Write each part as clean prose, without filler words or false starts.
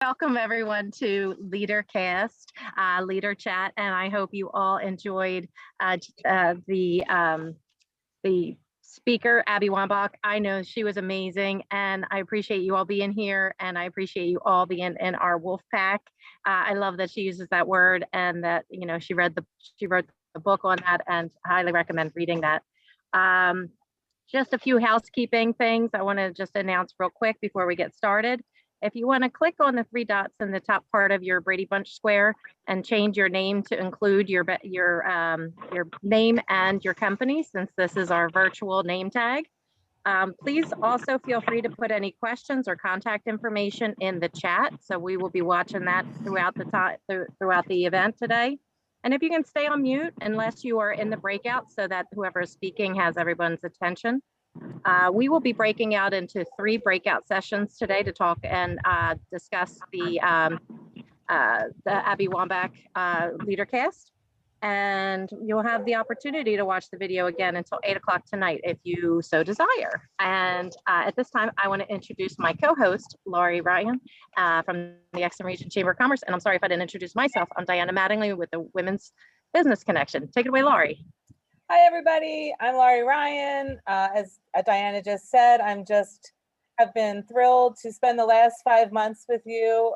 Welcome everyone to Leadercast, LeaderChat, and I hope you all enjoyed the speaker, Abby Wambach. I know she was amazing, and I appreciate you all being here, and I appreciate you all being in our wolf pack. I love that she uses that word, and that she wrote the book on that, and I highly recommend reading that. Just a few housekeeping things I want to just announce real quick before we get started. If you want to click on the three dots in the top part of your Brady Bunch square and change your name to include your name and your company, since this is our virtual name tag. Please also feel free to put any questions or contact information in the chat. So we will be watching that throughout the event today. And if you can stay on mute unless you are in the breakout so that whoever is speaking has everyone's attention. We will be breaking out into 3 breakout sessions today to talk and discuss the Abby Wambach Leadercast. And you'll have the opportunity to watch the video again until 8 o'clock tonight if you so desire. And at this time, I want to introduce my co-host, Laurie Ryan from the Exton Region Chamber of Commerce. And I'm sorry if I didn't introduce myself. I'm Diana Mattingly with the Women's Business Connection. Take it away, Laurie. Hi, everybody. I'm Laurie Ryan. As Diana just said, have been thrilled to spend the last 5 months with you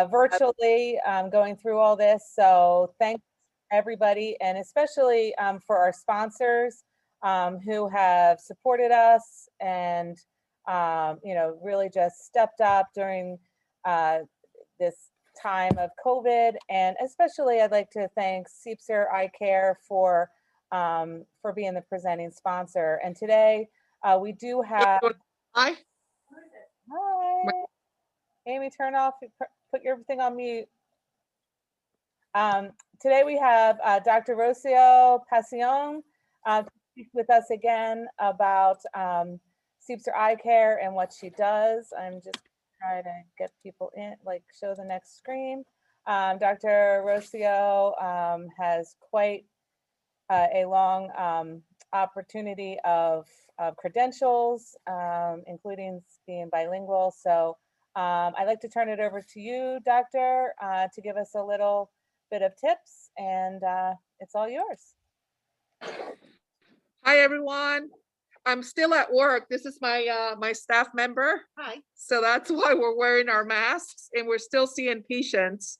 virtually going through all this. So thanks everybody, and especially for our sponsors who have supported us and really just stepped up during this time of COVID. And especially I'd like to thank Seepser Eye Care for being the presenting sponsor. And today we do have Hi. Amy, turn off, put your thing on mute. Today we have Dr. Rocio Passion speak with us again about Seepser Eye Care and what she does. I'm just trying to get people in, show the next screen. Dr. Rocio has quite a long opportunity of credentials, including being bilingual. So I'd like to turn it over to you, Doctor, to give us a little bit of tips, and it's all yours. Hi, everyone. I'm still at work. This is my my staff member. Hi. So that's why we're wearing our masks and we're still seeing patients.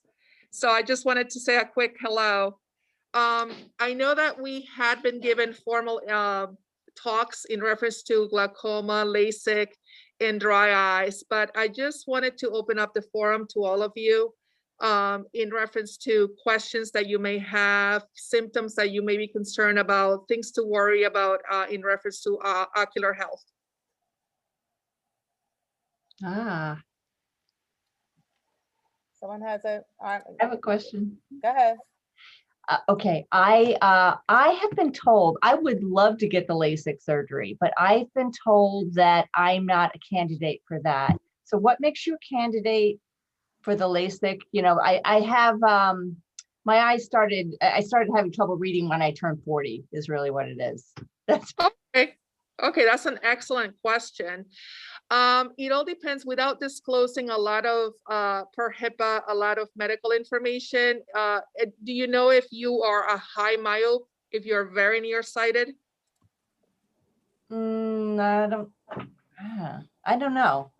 So I just wanted to say a quick hello. I know that we had been given formal talks in reference to glaucoma, LASIK, and dry eyes, but I just wanted to open up the forum to all of you in reference to questions that you may have, symptoms that you may be concerned about, things to worry about in reference to ocular health. Someone has I have a question. Go ahead. Okay, I have been told I would love to get the LASIK surgery, but I've been told that I'm not a candidate for that. So what makes you a candidate for the LASIK? You know, I have my eyes I started having trouble reading when I turned 40 is really what it is. That's okay, that's an excellent question. It all depends, without disclosing a lot of per HIPAA, a lot of medical information. Do you know if you are a high myope, if you're very nearsighted? I don't know.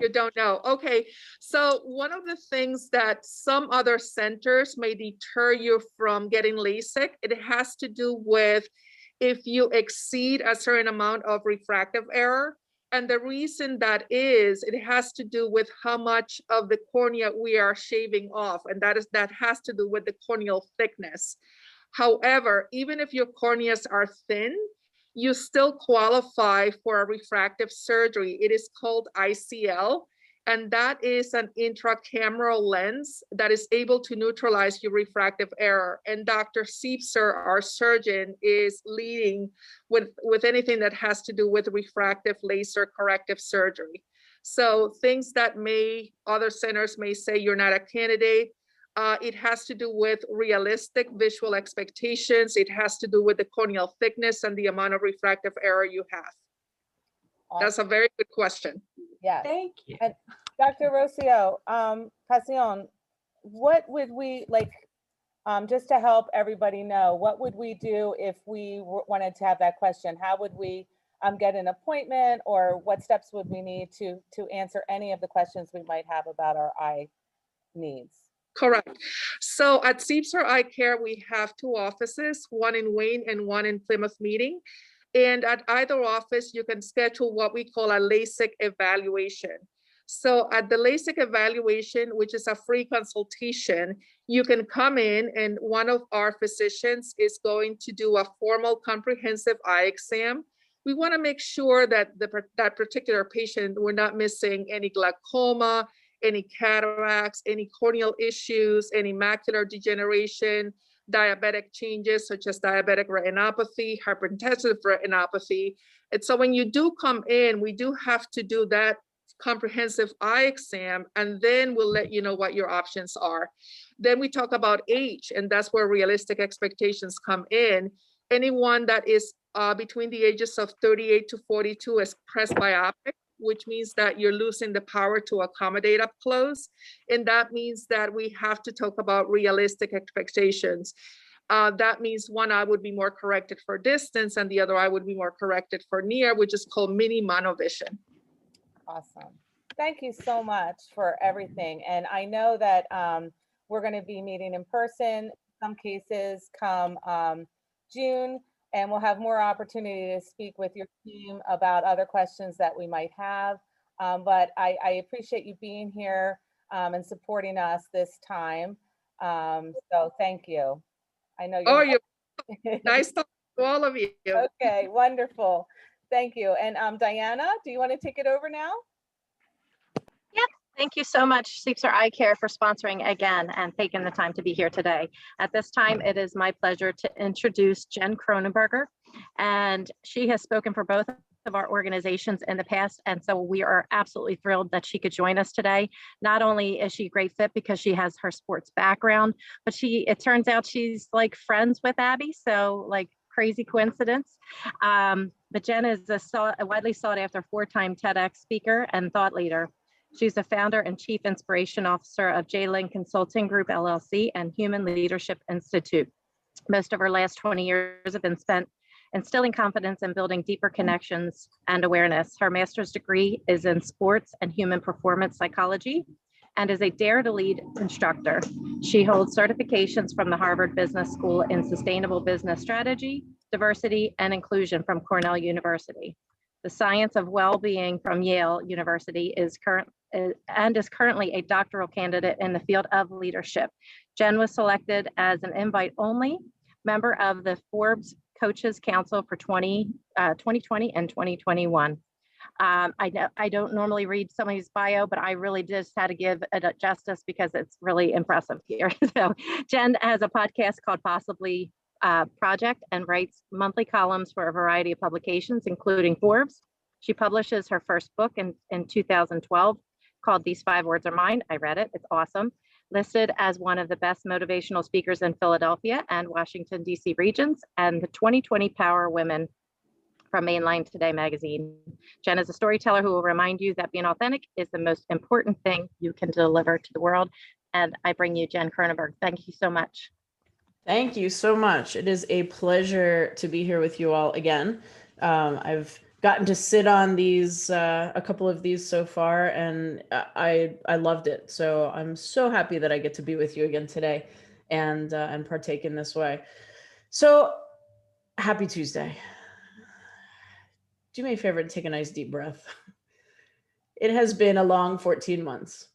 You don't know. Okay. So one of the things that some other centers may deter you from getting LASIK, it has to do with if you exceed a certain amount of refractive error. And the reason that is, it has to do with how much of the cornea we are shaving off. And that has to do with the corneal thickness. However, even if your corneas are thin, you still qualify for a refractive surgery. It is called ICL, and that is an intracameral lens that is able to neutralize your refractive error. And Dr. Seepser, our surgeon, is leading with anything that has to do with refractive laser corrective surgery. So things that other centers may say you're not a candidate, it has to do with realistic visual expectations. It has to do with the corneal thickness and the amount of refractive error you have. Awesome. That's a very good question. Yeah. Thank you. And Dr. Rocio, Pasión, what would we like, just to help everybody know, what would we do if we wanted to have that question? How would we get an appointment, or what steps would we need to answer any of the questions we might have about our eye needs? Correct. So at Seepster Eye Care, we have 2 offices, one in Wayne and one in Plymouth Meeting. And at either office, you can schedule what we call a LASIK evaluation. So at the LASIK evaluation, which is a free consultation, you can come in and one of our physicians is going to do a formal comprehensive eye exam. We want to make sure that that particular patient, we're not missing any glaucoma, any cataracts, any corneal issues, any macular degeneration, diabetic changes such as diabetic retinopathy, hypertensive retinopathy. And so when you do come in, we do have to do that comprehensive eye exam, and then we'll let you know what your options are. Then we talk about age, and that's where realistic expectations come in. Anyone that is between the ages of 38 to 42 is presbyopic, which means that you're losing the power to accommodate up close. And that means that we have to talk about realistic expectations. That means one eye would be more corrected for distance and the other eye would be more corrected for near, which is called mini monovision. Awesome. Thank you so much for everything. And I know that we're going to be meeting in person, in some cases come June, and we'll have more opportunity to speak with your team about other questions that we might have. But I appreciate you being here and supporting us this time. So thank you. I know you're. Oh, you're nice talking to all of you. Okay, wonderful. Thank you. And Diana, do you want to take it over now? Thank you so much, Seepster Eye Care, for sponsoring again and taking the time to be here today. At this time, it is my pleasure to introduce Jen Cronenberger, and she has spoken for both of our organizations in the past, and so we are absolutely thrilled that she could join us today. Not only is she a great fit because she has her sports background, but it turns out she's like friends with Abby, so like crazy coincidence. But Jen is a widely sought after 4-time TEDx speaker and thought leader. She's the founder and chief inspiration officer of J-Lin Consulting Group, LLC, and Human Leadership Institute. Most of her last 20 years have been spent instilling confidence and building deeper connections and awareness. Her master's degree is in sports and human performance psychology and is a Dare to Lead instructor. She holds certifications from the Harvard Business School in Sustainable Business Strategy, Diversity, and Inclusion from Cornell University. The Science of Well-Being from Yale University is currently a doctoral candidate in the field of leadership. Jen was selected as an invite-only member of the Forbes Coaches Council for 2020 and 2021. I don't normally read somebody's bio, but I really just had to give it justice because it's really impressive here. So Jen has a podcast called Possibly Project and writes monthly columns for a variety of publications, including Forbes. She publishes her first book in 2012 called These 5 Words Are Mine. I read it. It's awesome. Listed as one of the best motivational speakers in Philadelphia and Washington, D.C. regions, and the 2020 Power Women from Mainline Today magazine. Jen is a storyteller who will remind you that being authentic is the most important thing you can deliver to the world. And I bring you Jen Cronenberg. Thank you so much. Thank you so much. It is a pleasure to be here with you all again. I've gotten to sit on these, a couple of these so far, and I loved it. So I'm so happy that I get to be with you again today and partake in this way. So happy Tuesday. Do me a favor and take a nice deep breath. It has been a long 14 months.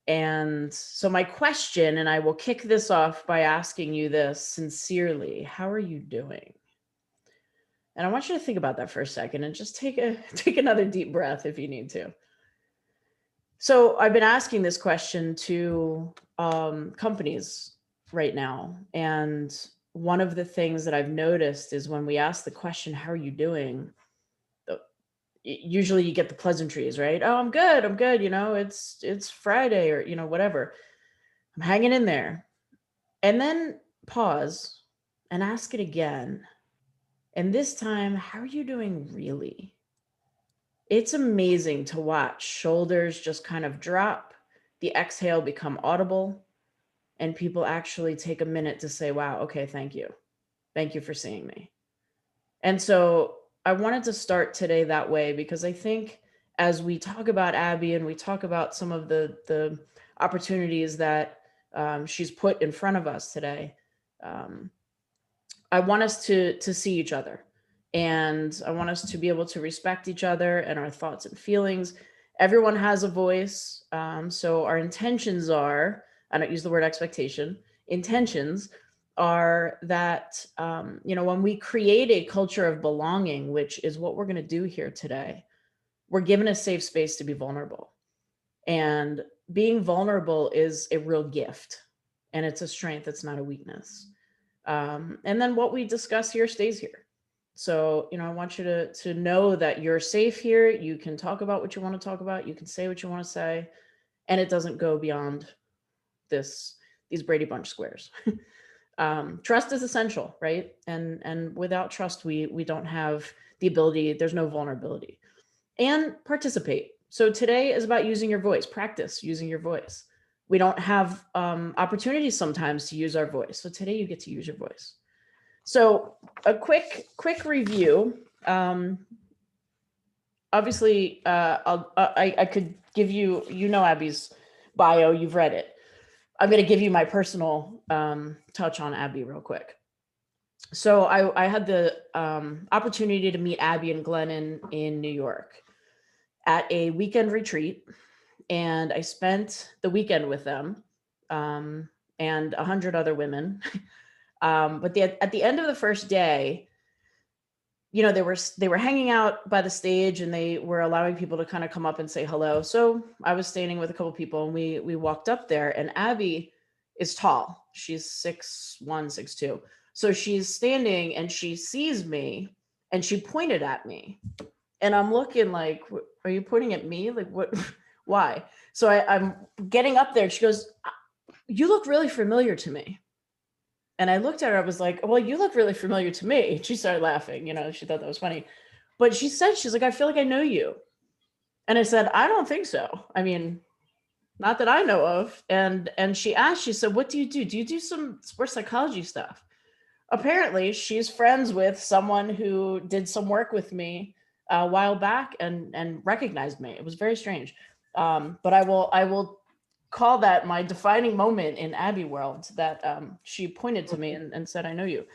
And so my question, and I will kick this off by asking you this sincerely, how are you doing? And I want you to think about that for a second and just take another deep breath if you need to. So I've been asking this question to companies right now. And one of the things that I've noticed is when we ask the question, how are you doing? Usually you get the pleasantries, right? Oh, I'm good. You know, it's Friday or, you know, whatever. I'm hanging in there. And then pause and ask it again. And this time, how are you doing really? it's amazing to watch shoulders just kind of drop, the exhale become audible, and people actually take a minute to say, wow, okay, thank you. Thank you for seeing me. And so I wanted to start today that way, because I think as we talk about Abby and we talk about some of the opportunities that she's put in front of us today, I want us to see each other, and I want us to be able to respect each other and our thoughts and feelings. Everyone has a voice. So our intentions are, I don't use the word expectation, intentions are that, when we create a culture of belonging, which is what we're going to do here today, we're given a safe space to be vulnerable. And being vulnerable is a real gift, and it's a strength. It's not a weakness. And then what we discuss here stays here. So, I want you to know that you're safe here. You can talk about what you want to talk about. You can say what you want to say, and it doesn't go beyond these Brady Bunch squares. Trust is essential, right? And without trust, we don't have the ability. There's no vulnerability. And participate. So today is about using your voice. Practice using your voice. We don't have opportunities sometimes to use our voice. So today you get to use your voice. So a quick review. Obviously, I could give you, Abby's bio, you've read it. I'm going to give you my personal touch on Abby real quick. So I had the opportunity to meet Abby and Glennon in New York at a weekend retreat. And I spent the weekend with them and 100 other women. But at the end of the first day, they were hanging out by the stage, and they were allowing people to kind of come up and say hello. So I was standing with a couple people, and we walked up there, and Abby is tall. She's 6'1", 6'2". So she's standing and she sees me and she pointed at me. And I'm looking like, are you pointing at me? Like, what, why? So I'm getting up there. She goes, you look really familiar to me. And I looked at her, I was like, well, you look really familiar to me. She started laughing, she thought that was funny. But she said, she's like, I feel like I know you. And I said, I don't think so. I mean, not that I know of. And she asked, she said, what do you do? Do you do some sports psychology stuff? Apparently, she's friends with someone who did some work with me a while back and recognized me. It was very strange. But I will call that my defining moment in Abby world, that she pointed to me and said, I know you.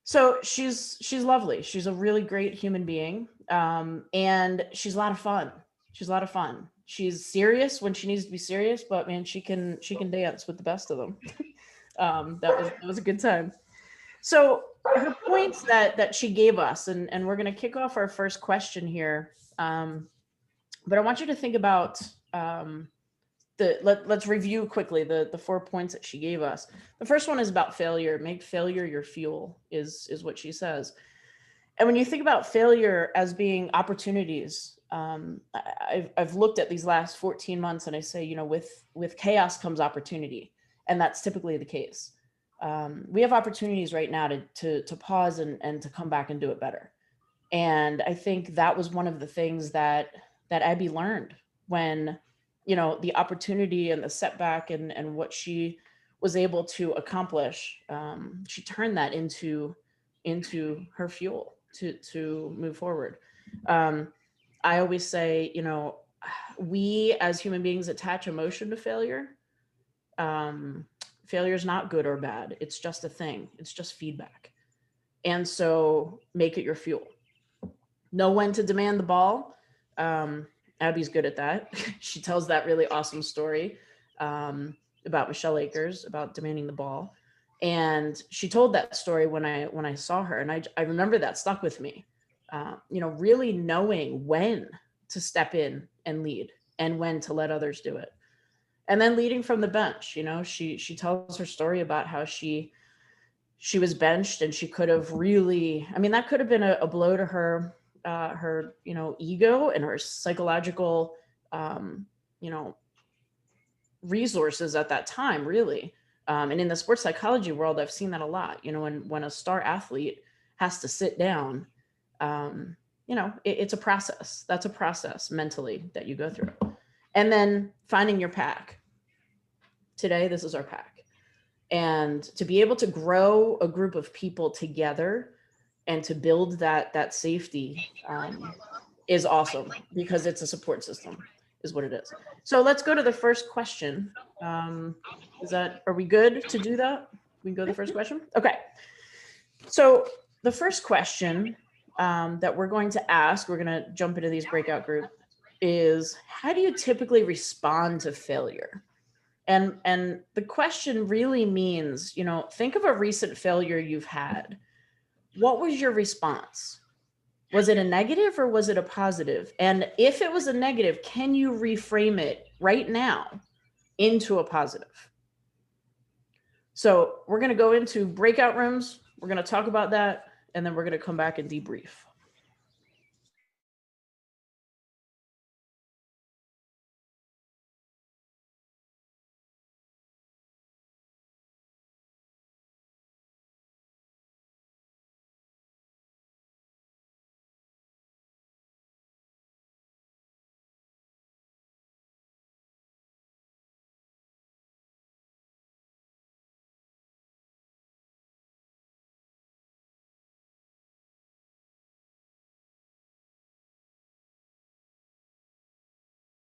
So she's lovely. She's a really great human being. And she's a lot of fun. She's serious when she needs to be serious, but man, she can dance with the best of them. That was a good time. So her points that she gave us, and we're going to kick off our first question here. But I want you to think about let's review quickly the 4 points that she gave us. The first one is about failure. Make failure your fuel is what she says. And when you think about failure as being opportunities, I've looked at these last 14 months and I say, with chaos comes opportunity. And that's typically the case. We have opportunities right now to pause and to come back and do it better. And I think that was one of the things that Abby learned when, the opportunity and the setback and what she was able to accomplish, she turned that into her fuel to move forward. I always say, we as human beings attach emotion to failure. Failure is not good or bad. It's just a thing. It's just feedback. And so make it your fuel. Know when to demand the ball. Abby's good at that. She tells that really awesome story about Michelle Akers, about demanding the ball. And she told that story when I saw her. And I remember that stuck with me. Really knowing when to step in and lead and when to let others do it. And then leading from the bench, she tells her story about how she was benched and she could have really, that could have been a blow to her ego and her psychological, resources at that time, really. And in the sports psychology world, I've seen that a lot. When a star athlete has to sit down, it's a process. That's a process mentally that you go through. And then finding your pack. Today, this is our pack. And to be able to grow a group of people together and to build that safety is awesome, because it's a support system is what it is. So let's go to the first question. Are we good to do that? We can go to the first question? Okay. So the first question that we're going to ask, we're going to jump into these breakout groups, is how do you typically respond to failure? And the question really means, think of a recent failure you've had. What was your response? Was it a negative or was it a positive? And if it was a negative, can you reframe it right now into a positive? So we're going to go into breakout rooms. We're going to talk about that, and then we're going to come back and debrief.